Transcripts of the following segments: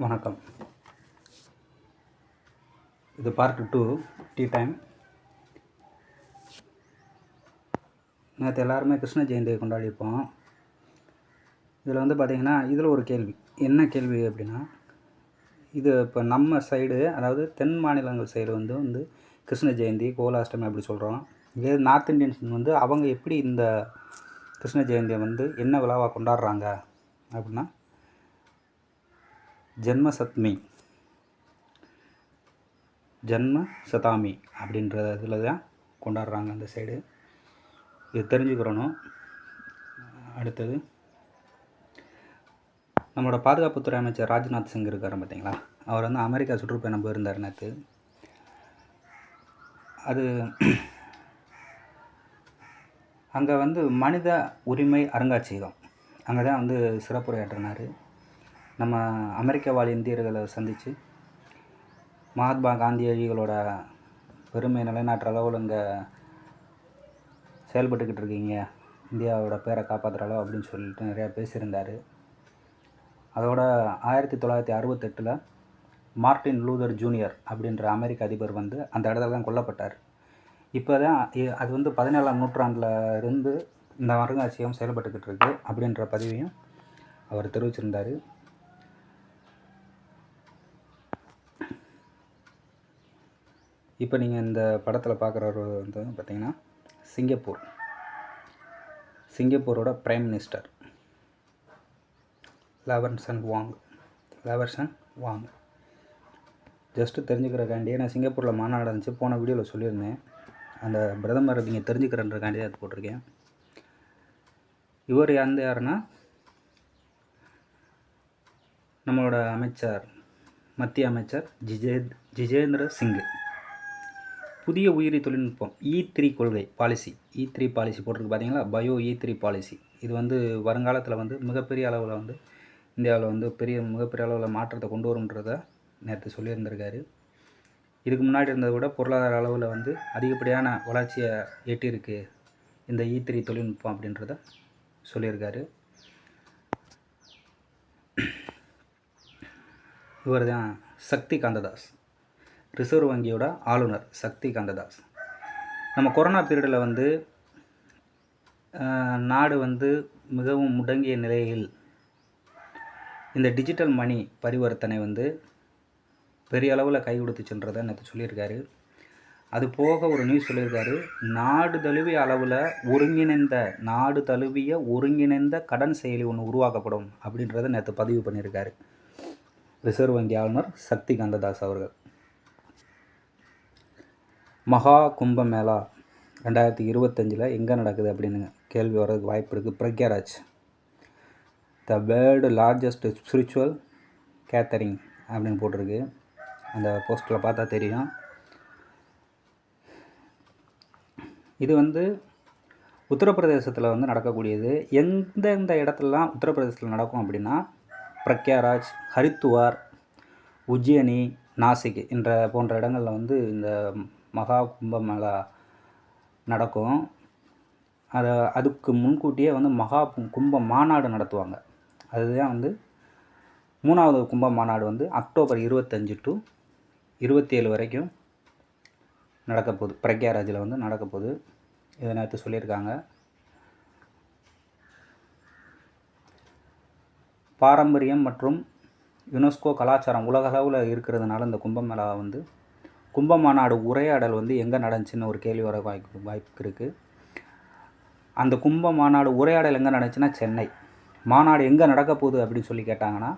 வணக்கம். இது part 2 tea time. நேற்று எல்லாருமே கிருஷ்ண ஜெயந்தியை கொண்டாடிப்போம். இதில் வந்து பார்த்திங்கன்னா இதில் ஒரு கேள்வி. என்ன கேள்வி அப்படின்னா, இது இப்போ நம்ம சைடு, அதாவது தென் மாநிலங்கள் சைடு வந்து கிருஷ்ண ஜெயந்தி, கோகுலாஷ்டமி அப்படி சொல்கிறோம். இதே நார்த் இந்தியன்ஸ் வந்து அவங்க எப்படி இந்த கிருஷ்ண ஜெயந்தியை வந்து என்ன விழாவாக கொண்டாடுறாங்க அப்படின்னா, ஜென்ம சதாமி அப்படின்ற இதில் தான் கொண்டாடுறாங்க அந்த சைடு. இது தெரிஞ்சுக்கிறணும். அடுத்தது, நம்மளோட பாதுகாப்புத்துறை அமைச்சர் ராஜ்நாத் சிங் இருக்கார் பார்த்தீங்களா, அவர் வந்து அமெரிக்கா சுற்றுப்பயணம் போயிருந்தார் நேற்று. அது அங்கே வந்து மனித உரிமை அருங்காட்சியகம், அங்கே தான் வந்து சிறப்புரையாற்றினார். நம்ம அமெரிக்க வாழ் இந்தியர்களை சந்தித்து மகாத்மா காந்தியடிகளோட பெருமை நிலைநாட்டுற அளவில் இங்கே செயல்பட்டுக்கிட்டு இருக்கீங்க, இந்தியாவோட பேரை காப்பாற்றுற அளவு அப்படின்னு சொல்லிட்டு நிறையா பேசியிருந்தார். அதோட 1968 மார்ட்டின் லூதர் ஜூனியர் அப்படின்ற அமெரிக்க அதிபர் வந்து அந்த இடத்துல தான் கொல்லப்பட்டார். இப்போ தான் அது வந்து 17ஆம் நூற்றாண்டில் இருந்து இந்த அருங்காட்சியகம் செயல்பட்டுக்கிட்டு இருக்குது அப்படின்ற பதிவையும் அவர் தெரிவிச்சிருந்தார். இப்போ நீங்கள் இந்த படத்தில் பார்க்குறவர் வந்து பார்த்திங்கன்னா சிங்கப்பூரோட பிரைம் மினிஸ்டர் லாவர்சன் வாங். ஜஸ்ட்டு தெரிஞ்சுக்கிறக்காண்டியே நான் சிங்கப்பூரில் மாநாடு இருந்துச்சு, போன வீடியோவில் சொல்லியிருந்தேன். அந்த பிரதமர் நீங்கள் தெரிஞ்சுக்கிறன்றக்காண்டியே அது போட்டிருக்கேன். இவர் யாருன்னா, நம்மளோட மத்திய அமைச்சர் ஜிதேந்திர சிங். புதிய உயிரி தொழில்நுட்பம் E3 கொள்கை பாலிசி போட்டிருக்கு பார்த்தீங்களா, பயோ E3 பாலிசி. இது வந்து வருங்காலத்தில் வந்து மிகப்பெரிய அளவில் வந்து இந்தியாவில் வந்து மிகப்பெரிய அளவில் மாற்றத்தை கொண்டு வரும்ன்றதை நேற்று சொல்லியிருந்திருக்காரு. இதுக்கு முன்னாடி இருந்ததை விட பொருளாதார அளவில் வந்து அதிகப்படியான வளர்ச்சியை எட்டியிருக்கு இந்த E3 தொழில்நுட்பம் அப்படின்றத சொல்லியிருக்காரு. இவர் தான் சக்தி காந்ததாஸ், ரிசர்வ் வங்கியோட ஆளுநர் சக்தி காந்ததாஸ். நம்ம கொரோனா பீரியடில் வந்து நாடு வந்து மிகவும் முடங்கிய நிலையில் இந்த டிஜிட்டல் மணி பரிவர்த்தனை வந்து பெரிய அளவில் கை கொடுத்துச்சுன்றதை நேற்று சொல்லியிருக்காரு. அது போக ஒரு நியூஸ் சொல்லியிருக்காரு, நாடு தழுவிய ஒருங்கிணைந்த கடன் செயலி ஒன்று உருவாக்கப்படும் அப்படின்றத நேற்று பதிவு பண்ணியிருக்காரு ரிசர்வ் வங்கி ஆளுநர் சக்தி காந்ததாஸ் அவர்கள். மகா கும்பமேளா 2025 எங்கே நடக்குது அப்படின்னு கேள்வி வர்றதுக்கு வாய்ப்பு இருக்குது. Prayagraj, the world largest spiritual catering அப்படின்னு போட்டிருக்கு. அந்த போஸ்டரில் பார்த்தா தெரியும். இது வந்து உத்தரப்பிரதேசத்தில் வந்து நடக்கக்கூடியது. எந்தெந்த இடத்துலலாம் உத்தரப்பிரதேசத்தில் நடக்கும் அப்படின்னா, பிரக்யாராஜ், ஹரித்துவார், உஜ்ஜயினி, நாசிக் போன்ற இடங்களில் வந்து இந்த மகா கும்பமேளா நடக்கும். அதுக்கு முன்கூட்டியே வந்து மகா கும்ப மாநாடு நடத்துவாங்க. அதுதான் வந்து 3வது கும்ப மாநாடு வந்து அக்டோபர் 25 to 27 வரைக்கும் நடக்கப்போகுது. பிரக்யாராஜில் வந்து நடக்கப்போகுது. இதை நேற்று சொல்லியிருக்காங்க. பாரம்பரியம் மற்றும் யுனெஸ்கோ கலாச்சாரம் உலகளவில் இருக்கிறதுனால இந்த கும்பமேளா வந்து கும்ப மாநாடு உரையாடல் வந்து எங்கே நடந்துச்சுன்னு ஒரு கேள்வி வர வாய்ப்பு இருக்குது. அந்த கும்ப மாநாடு உரையாடல் எங்கே நடந்துச்சுன்னா சென்னை. மாநாடு எங்கே நடக்க போகுது அப்படின்னு சொல்லி கேட்டாங்கன்னா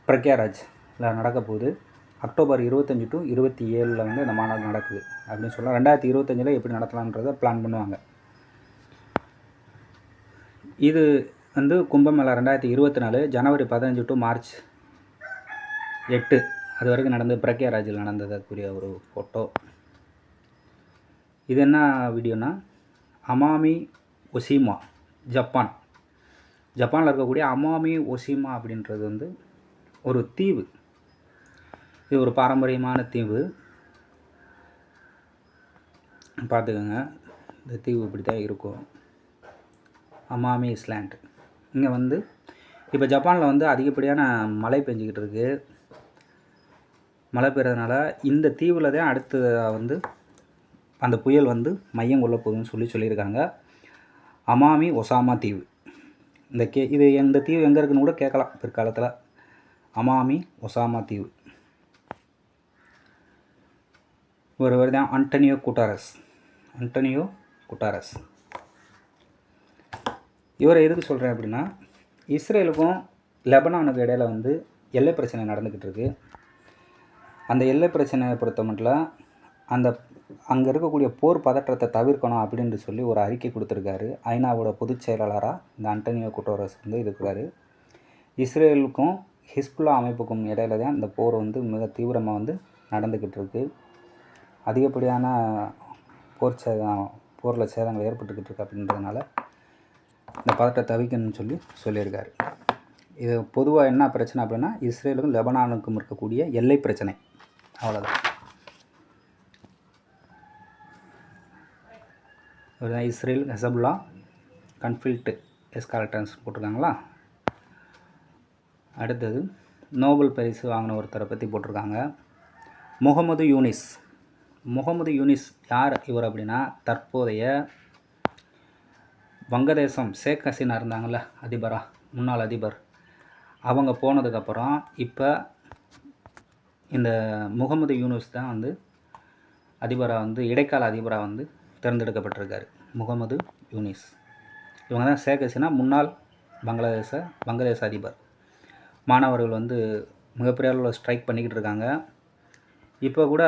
பிரக்யாராஜில் நடக்க போகுது. அக்டோபர் 25 to 27 வந்து இந்த மாநாடு நடக்குது அப்படின்னு சொல்லலாம். 2025 எப்படி நடத்தலான்றதை பிளான் பண்ணுவாங்க. இது வந்து கும்பமேளா 2024 ஜனவரி 15 to மார்ச் 8 அது வரைக்கும் நடந்து பிரக்யாராஜில் நடந்ததுக்குரிய ஒரு ஃபோட்டோ. இது என்ன வீடியோனா, அமாமி ஒசிமா, ஜப்பானில் இருக்கக்கூடிய அமாமி ஒசிமா அப்படின்றது வந்து ஒரு தீவு. இது ஒரு பாரம்பரியமான தீவு. பார்த்துக்கோங்க, இந்த தீவு இப்படி தான் இருக்கும். அமாமி ஐஸ்லாண்ட். இங்கே வந்து இப்போ ஜப்பானில் வந்து அதிகப்படியான மழை பெஞ்சிக்கிட்டு இருக்குது. மழை பெய்யறதுனால இந்த தீவில் தான் அடுத்து வந்து அந்த புயல் வந்து மையம் கொள்ள போகுதுன்னு சொல்லியிருக்காங்க. அமாமி ஒசாமா தீவு. இந்த தீவு எங்கே இருக்குன்னு கூட கேட்கலாம் பிற்காலத்தில். அமாமி ஒசாமா தீவு. ஒருவர் தான் அன்டனியோ குட்டாரஸ். இவரை எதுக்கு சொல்கிறேன் அப்படின்னா, இஸ்ரேலுக்கும் லெபனானுக்கு இடையில வந்து எல்லை பிரச்சனை நடந்துக்கிட்டு இருக்குது. அந்த எல்லை பிரச்சனையை பொறுத்த மட்டும் அங்கே இருக்கக்கூடிய போர் பதற்றத்தை தவிர்க்கணும் அப்படின்னு சொல்லி ஒரு அறிக்கை கொடுத்துருக்காரு. ஐநாவோட பொதுச் செயலாளராக இந்த அன்டனியோ குட்டாரஸ் வந்து இருக்கிறாரு. இஸ்ரேலுக்கும் ஹிஸ்புல்லா அமைப்புக்கும் இடையில தான் இந்த போர் வந்து மிக தீவிரமாக வந்து நடந்துக்கிட்டு இருக்குது. அதிகப்படியான போரில் சேதங்கள் ஏற்பட்டுக்கிட்டு இருக்கு அப்படின்றதுனால இந்த பதட்டத்தை தவிர்க்கணும்னு சொல்லியிருக்காரு. இது பொதுவாக என்ன பிரச்சனை அப்படின்னா, இஸ்ரேலுக்கும் லெபனானுக்கும் இருக்கக்கூடிய எல்லை பிரச்சனை, அவ்வளோதான். இதுதான் இஸ்ரேல் ஹெசபுல்லா கன்ஃப்ளிக்ட் எஸ்காலேட்டன்ஸ் போட்டிருக்காங்களா. அடுத்தது நோபல் பரிசு வாங்கின ஒருத்தரை பற்றி போட்டிருக்காங்க. முகமது யூனிஸ் யார் இவர் அப்படின்னா, தற்போதைய வங்கதேசம் ஷேக் ஹசீனா இருந்தாங்கள்ல முன்னாள் அதிபர், அவங்க போனதுக்கப்புறம் இப்போ இந்த முகமது யூனிஸ் தான் வந்து அதிபராக வந்து இடைக்கால அதிபராக வந்து தேர்ந்தெடுக்கப்பட்டிருக்காரு. முகமது யூனிஸ் இவங்க தான் ஷேக் ஹசீனா முன்னாள் வங்கதேச அதிபர். மாணவர்கள் வந்து மிகப்பெரிய அளவில் ஸ்ட்ரைக் பண்ணிக்கிட்டு இருக்காங்க. இப்போ கூட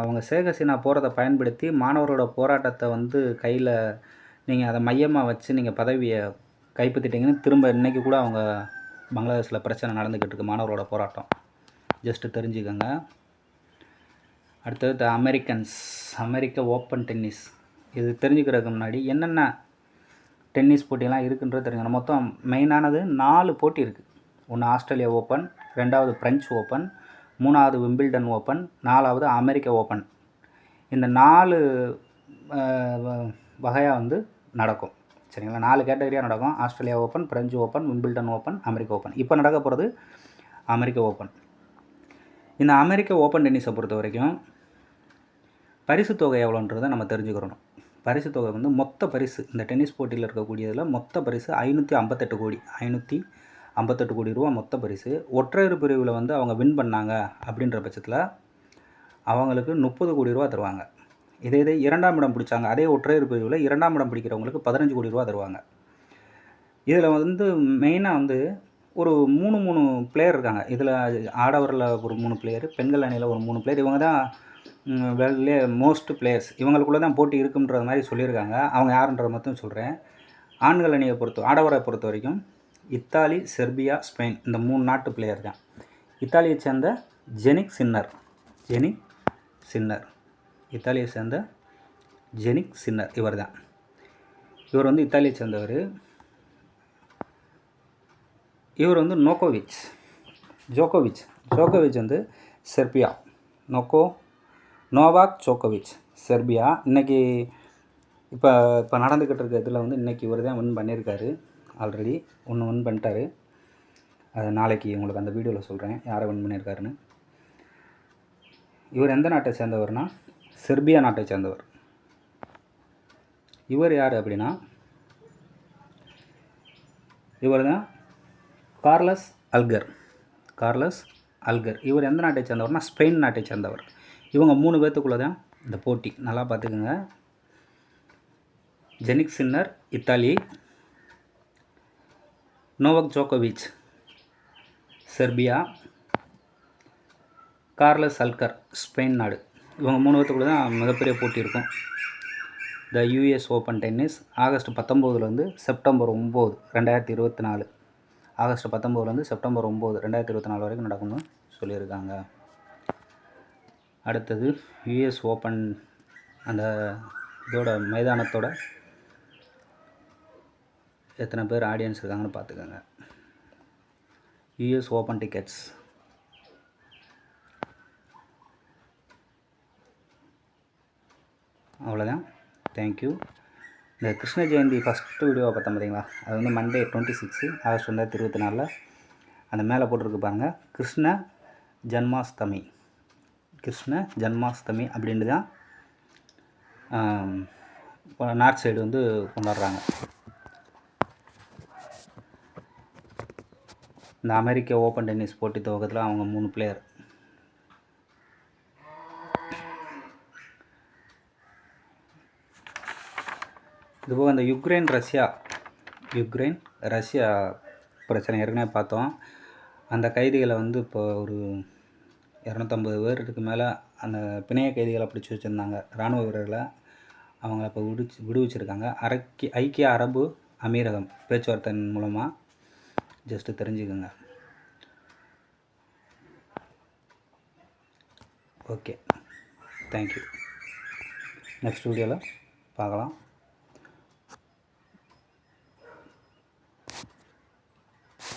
அவங்க ஷேக் ஹசீனா போகிறத பயன்படுத்தி மாணவர்களோட போராட்டத்தை வந்து கையில் நீங்கள் அதை மையமாக வச்சு நீங்கள் பதவியை கைப்பற்றிட்டீங்கன்னு திரும்ப இன்றைக்கி கூட அவங்க பங்களாதேஷில் பிரச்சனை நடந்துக்கிட்டு இருக்குது, மாணவர்களோட போராட்டம். ஜஸ்ட்டு தெரிஞ்சுக்கோங்க. அடுத்தது அமெரிக்க ஓப்பன் டென்னிஸ். இது தெரிஞ்சுக்கிறதுக்கு முன்னாடி என்னென்ன டென்னிஸ் போட்டியெல்லாம் இருக்குன்றது தெரிஞ்சுக்கணும். மொத்தம் மெயினானது 4 போட்டி இருக்குது. ஒன்று ஆஸ்திரேலியா ஓப்பன், 2வது பிரெஞ்சு ஓப்பன், 3வது விம்பிள்டன் ஓப்பன், 4வது அமெரிக்க ஓப்பன். இந்த 4 வகையாக வந்து நடக்கும், சரிங்களா. 4 கேட்டகரியாக நடக்கும். Australia Open, French Open, Wimbledon Open, America Open. இப்போ நடக்க போகிறது அமெரிக்க ஓப்பன். இந்த அமெரிக்க ஓப்பன் டென்னிஸை பொறுத்த வரைக்கும் பரிசு தொகை எவ்வளோன்றதை நம்ம தெரிஞ்சுக்கிறணும். பரிசு தொகை வந்து மொத்த பரிசு இந்த டென்னிஸ் போட்டியில் இருக்கக்கூடியதில் மொத்த பரிசு 558 கோடி ரூபா மொத்த பரிசு. ஒற்றையர் பிரிவில் வந்து அவங்க வின் பண்ணாங்க அப்படின்ற பட்சத்தில் அவங்களுக்கு 30 கோடி ரூபா தருவாங்க. இதே 2ஆம் இடம் பிடிச்சாங்க, அதே ஒற்றையர் பிரிவில் 2ஆம் இடம் பிடிக்கிறவங்களுக்கு 15 கோடி ரூபா தருவாங்க. இதில் வந்து மெயினாக வந்து ஒரு 3 பிளேயர் இருக்காங்க. இதில் ஆடவரில் ஒரு 3 பிளேயர், பெண்கள் அணியில் ஒரு 3 பிளேயர். இவங்க தான் மோஸ்ட் பிளேயர்ஸ். இவங்களுக்குள்ளே தான் போட்டி இருக்குன்றது மாதிரி சொல்லியிருக்காங்க. அவங்க யாருன்றதை மட்டும் சொல்கிறேன். ஆண்கள் அணியை ஆடவரை பொறுத்த வரைக்கும் இத்தாலி, செர்பியா, ஸ்பெயின் இந்த 3 நாட்டு பிளேயர் தான். இத்தாலியை சேர்ந்த ஜெனிக் சின்னர் இத்தாலியை சேர்ந்த ஜெனிக் சின்னர் இவர் தான். இவர் வந்து இத்தாலியை சேர்ந்தவர். இவர் வந்து ஜோகோவிச் வந்து செர்பியா. நோவாக் ஜோகோவிச் செர்பியா. இன்றைக்கி இப்போ நடந்துக்கிட்டு இருக்க இதில் வந்து இன்றைக்கி இவர் தான் வின் பண்ணியிருக்காரு. ஆல்ரெடி ஒன்று வின் பண்ணிட்டாரு. அது நாளைக்கு உங்களுக்கு அந்த வீடியோவில் சொல்கிறேன் யாரை வின் பண்ணியிருக்காருன்னு. இவர் எந்த நாட்டை சேர்ந்தவர்னா, செர்பியா நாட்டை சேர்ந்தவர். இவர் யார் அப்படின்னா, இவர் தான் கார்லஸ் அல்கர். இவர் எந்த நாட்டை சேர்ந்தவர்னா, ஸ்பெயின் நாட்டை சேர்ந்தவர். இவங்க 3 பேர்த்துக்குள்ளே தான் இந்த போட்டி. நல்லா பார்த்துக்குங்க. ஜெனிக் சின்னர் இத்தாலி, நோவாக் ஜோகோவிச் செர்பியா, கார்லஸ் அல்கர் ஸ்பெயின் நாடு. இவங்க 3 பேர்த்துக்குள்ளே தான் மிகப்பெரிய போட்டி இருக்கும். The US open tennis August 19 September 9, 2024. August 19 September 9, 2024 வரைக்கும் நடக்கும்னு சொல்லியிருக்காங்க. அடுத்தது யூஎஸ் ஓப்பன் அந்த இதோட மைதானத்தோட எத்தனை பேர் ஆடியன்ஸ் இருக்காங்கன்னு பார்த்துக்கோங்க. யூஎஸ் ஓப்பன் டிக்கெட்ஸ் அவ்வளோதான். தேங்க்யூ. இந்த கிருஷ்ண ஜெயந்தி ஃபஸ்ட்டு வீடியோவை பார்த்தோம் பார்த்தீங்களா, அது வந்து மண்டே 26 ஆகஸ்ட் 2024 அந்த மேலே போட்டிருக்கு பாருங்க, கிருஷ்ண ஜன்மாஷ்டமி. கிருஷ்ண ஜன்மாஷ்டமி அப்படின்ட்டு தான் நார்த் சைடு வந்து கொண்டாடுறாங்க. இந்த அமெரிக்க ஓப்பன் டென்னிஸ் போட்டி துவக்கத்தில் அவங்க 3 பிளேயர். இதுபோக இந்த யுக்ரைன் ரஷ்யா பிரச்சனை ஏற்கனவே பார்த்தோம். அந்த கைதிகளை வந்து இப்போ ஒரு 250 பேருக்கு மேலே அந்த பிணைய கைதிகளை பிடிச்சி வச்சுருந்தாங்க, இராணுவ வீரர்களை. அவங்கள இப்போ விடுவிச்சிருக்காங்க. ஐக்கிய அரபு அமீரகம் பேச்சுவார்த்தை மூலமாக. ஜஸ்ட்டு தெரிஞ்சுக்கோங்க. Okay, thank you. நெக்ஸ்ட் வீடியோவில் பார்க்கலாம்.